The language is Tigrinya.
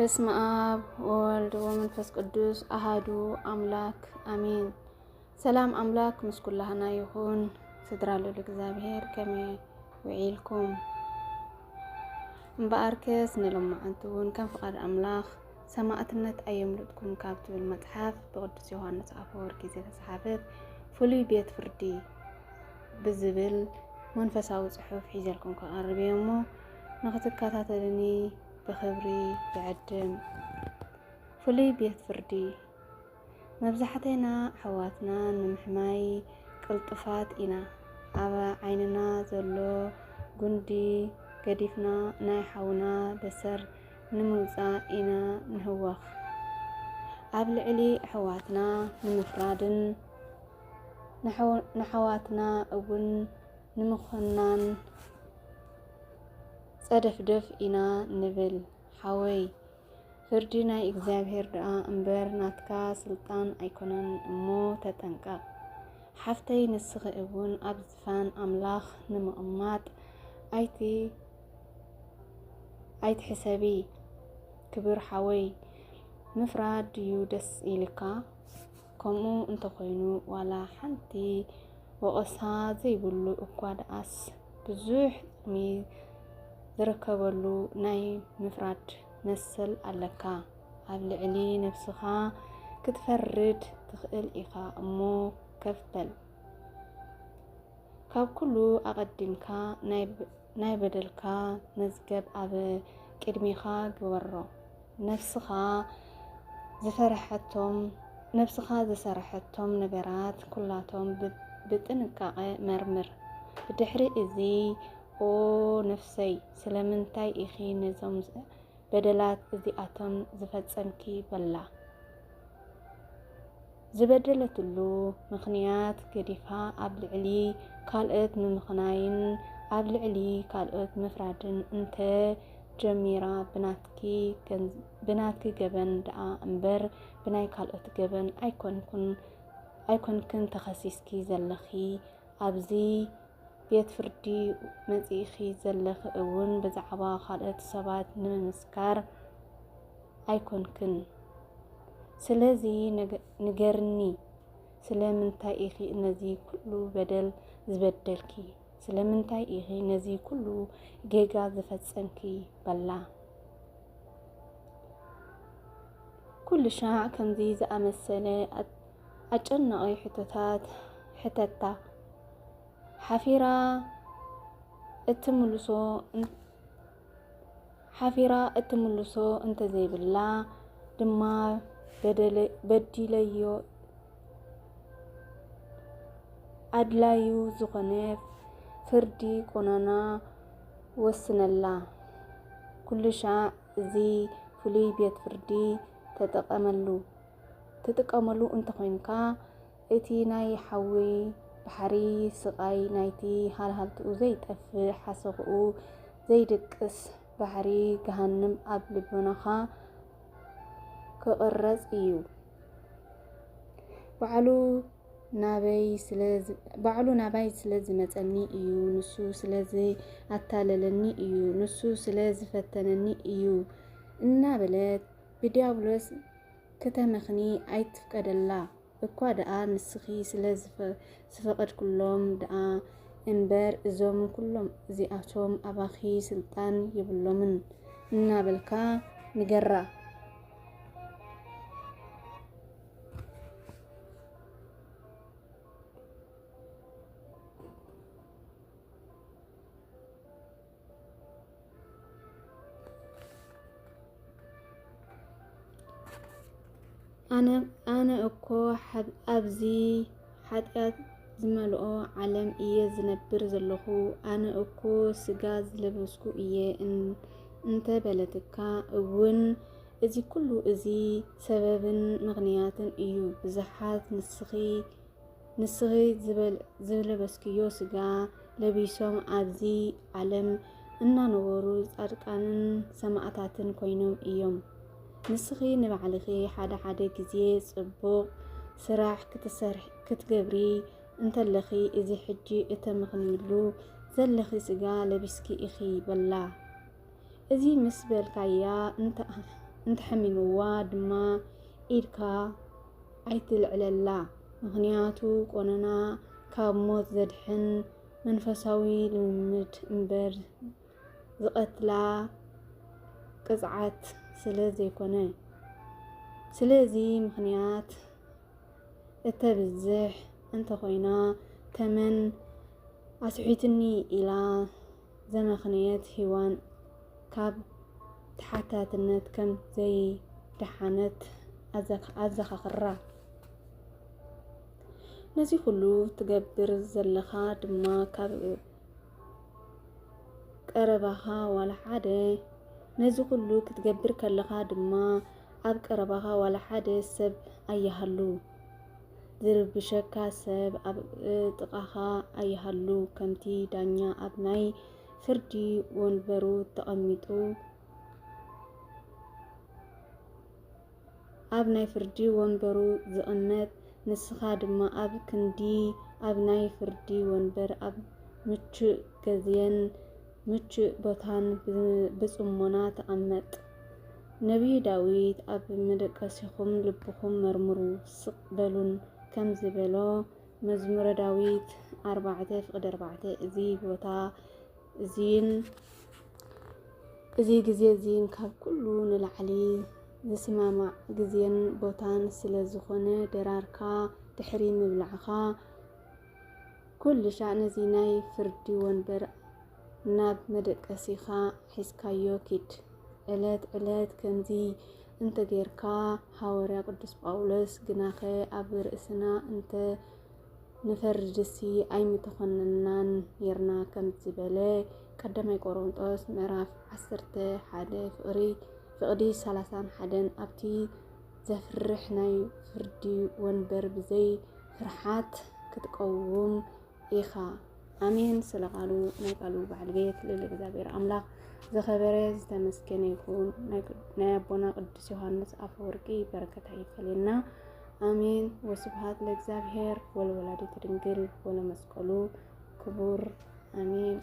በስመ አብ ወወልድ ወመንፈስ ቅዱስ አሐዱ አምላክ አሜን። ሰላም አምላክ ምስ ኩላህና ይኹን። ስድራለሉ እግዚአብሔር ከመይ ውዒልኩም እምበኣርከስ ንሎማዓንቱን ከም ፍቃድ አምላክ ሰማዕትነት ኣየምልጥኩም ካብ ትብል መጽሓፍ ብቅዱስ ዮሐንስ አፈወርቂ ዝተጻሕፈት ፍሉይ ቤት ፍርዲ ብዝብል መንፈሳዊ ጽሑፍ ሒዘልኩም ከቐርብ እሞ ንኽትከታተሉኒ ብኽብሪ ይዕድም። ፍሉይ ቤት ፍርዲ መብዛሕተና ኣሕዋትና ንምሕማይ ቅልጡፋት ኢና። ኣብ ዓይንና ዘሎ ጉንዲ ገዲፍና ናይ ሓውና ደሰር ንምውፃእ ኢና ንህወኽ። ኣብ ልዕሊ ኣሕዋትና ንምፍራድን ንሓዋትና እውን ንምኽናን ጸደፍደፍ ኢና ንብል። ሓወይ ፍርዲ ናይ እግዚአብሔር ደኣ እምበር ናትካ ስልጣን ኣይኮነን እሞ ተጠንቀቕ። ሓፍተይ ንስኺ እውን ኣብ ዝፋን ኣምላኽ ንምቕማጥ ኣይትሕሰቢ። ክብር ሓወይ ምፍራድ ድዩ ደስ ኢልካ? ከምኡ እንተኾይኑ ዋላ ሓንቲ ወቐሳ ዘይብሉ እኳ ደኣስ ብዙሕ ጥቕሚ ዝርከበሉ ናይ ምፍራድ መሰል ኣለካ። ኣብ ልዕሊ ነፍስኻ ክትፈርድ ትኽእል ኢኻ እሞ ከፍበል። ካብ ኩሉ ኣቐዲምካ ናይ በደልካ መዝገብ ኣብ ቅድሚኻ ግበሮ። ነፍስኻ ዝሰርሐቶም ነገራት ኩላቶም ብጥንቃቐ መርምር። ብድሕሪ እዚ ኦ ነፍሰይ ስለምንታይ ኢኺ ነዞም በደላት እዚኣቶም ዝፈጸምኪ በላ? ዝበደለትሉ ምኽንያት ገዲፋ ኣብ ልዕሊ ካልኦት ምምኽናይን ኣብ ልዕሊ ካልኦት ምፍራድን እንተ ጀሚራ ብናትኪ ገበን ደኣ እምበር ብናይ ካልኦት ገበን ኣይኮንክን ተኸሲስኪ ዘለኺ። ኣብዚ ቤት ፍርዲ መጺእኺ ዘለኺ እውን ብዛዕባ ካልኦት ሰባት ንምምስካር ኣይኮንክን። ስለዚ ንገርኒ፣ ስለምንታይ ኢኺ ነዚ ኩሉ በደል ዝበደልኪ? ስለምንታይ ኢኺ ነዚ ኩሉ ጌጋ ዝፈጸምኪ በላ? ኩሉ ሻዕ ከምዚ ዝኣመሰለ ኣጨናቒ ሕተታ ሓፊራ እትምልሶ እንተዘይብላ ድማ በዲለዮ ኣድላዩ ዝኾነ ፍርዲ ቆናና ወስነላ። ኩሉ ሻዕ እዚ ፍሉይ ቤት ፍርዲ ትጥቀመሉ እንተኾይንካ እቲ ናይ ሓዊ ባሕሪ ስቃይ ናይቲ ሃልሃልትኡ ዘይጠፍእ ሓሰኽኡ ዘይድቅስ ባሕሪ ገሃንም ኣብ ልቦናኻ ክቕረጽ እዩ። ባዕሉ ናባይ ስለ ዝመጸኒ እዩ፣ ንሱ ስለዚ ኣታለለኒ እዩ፣ ንሱ ስለ ዝፈተነኒ እዩ እናበለት ብዲያብሎስ ከተመኽኒ ኣይትፍቀደላ እኳ ደኣ ንስኺ ስለ ዝፈቐድክሎም ደኣ እምበር እዞም ኩሎም እዚኣቶም ኣባኺ ስልጣን የብሎምን እናበልካ ንገራ። ኣነ እኮ ኣብዚ ሓጢኣት ዝመልኦ ዓለም እየ ዝነብር ዘለኹ። ኣነ እኮ ስጋ ዝለበስኩ እየ እንተበለትካ እውን እዚ ኩሉ እዚ ሰበብን ምኽንያትን እዩ። ብዙሓት ንስኺ ዝለበስክዮ ስጋ ለቢሶም ኣብዚ ዓለም እናነበሩ ጻድቃንን ሰማዕታትን ኮይኖም እዮም። ንስኺ ንባዕልኺ ሓደ ግዜ ጽቡቕ ስራሕ ክትገብሪ እንተለኺ እዚ ሕጂ እተመኽንሉ ዘለኺ ስጋ ለቢስኪ ኢኺ በላ። እዚ ምስ በልካያ እንተሐሚምዋ ድማ ኢድካ ኣይትልዕለላ ምክንያቱ ቆነና ካብ ሞት ዘድሕን መንፈሳዊ ልምምድ እምበር ዝቐትላ ቅፅዓት ስለ ዘይኮነ ስለዚ ምክንያት እተብዝሕ እንተኾይና ተመን ኣስሒትኒ ኢላ ዘመኽንየት ሂዋን ካብ ተሓታትነት ከም ዘይደሓነት ኣዘኻኽራ ነዚ ኩሉ ትገብር ዘለኻ ድማ ካብ ቀረባኻ ዋላ ሓደ ነዚ ኩሉ ክትገብር ከለኻ ድማ ኣብ ቀረባኻ ዋላ ሓደ ሰብ ኣይሃሉ ዝርብሸካ ሰብ ኣብ ጥቃኻ ኣይሃሉ ከምቲ ዳኛ ኣብ ናይ ፍርዲ ወንበሩ ተቐሚጡ ኣብ ናይ ፍርዲ ወንበሩ ዝቕመጥ ንስኻ ድማ ኣብ ክንዲ ኣብ ናይ ፍርዲ ወንበር ኣብ ምቹእ ገዝየን ምቹእ ቦታን ብጽሞና ተቐመጥ። ነቢይ ዳዊት ኣብ መደቀሲኹም ልብኹም መርምሩ ስቕ በሉን ከም ዝበሎ መዝሙረ ዳዊት 4:4 እዚ ቦታ እዚ ግዜ እዚን ካብ ኩሉ ንላዕሊ ዝስማማዕ ግዜን ቦታን ስለ ዝኾነ ደራርካ ድሕሪ ምብላዕኻ ኩሉ ሻዕ ነዚ ናይ ፍርዲ ወንበር ናብ መደቀሲኻ ሒዝካዮ ኪድ ዕለት ዕለት ከምዚ እንተ ጌርካ ሐዋርያ ቅዱስ ጳውሎስ ግናኸ ኣብ ርእስና እንተ ንፈርድሲ ኣይምተኾነናን ኔርና ከም ዝበለ ቀዳማይ ቆሮንጦስ ምዕራፍ 11 ፍቕዲ 31 ኣብቲ ዘፍርሕ ናይ ፍርዲ ወንበር ብዘይ ፍርሓት ክትቀውም ኢኻ። አሜን። ስለ ቃሉ ናይ ቃሉ በዓል ቤት ልዕሊ እግዚአብሔር አምላክ ዘኸበረ ዝተመስገነ ይኹን። ናይ አቦና ቅዱስ ዮሐንስ አፈወርቂ በረከታ ይፈለና። አሜን። ወስብሐት ለእግዚአብሔር ወለወላዲቱ ድንግል ወለመስቀሉ ክቡር አሜን።